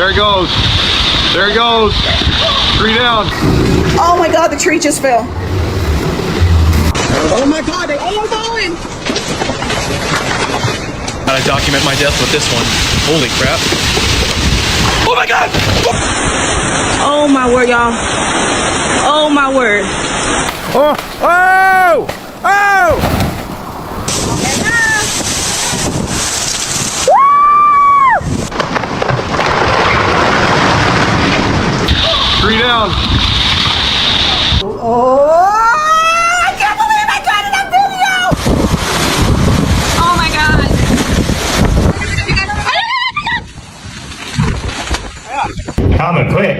There it goes. There it goes. 3 down. Oh my God, the tree just fell. Oh my God, they all falling. Gotta document my death with this one. Holy crap. Oh my God! Oh my word, y'all. Oh my word. Oh! Oh! Oh! Woo! 3 down. Oh, I can't believe I got it on video! Oh my God. Coming quick.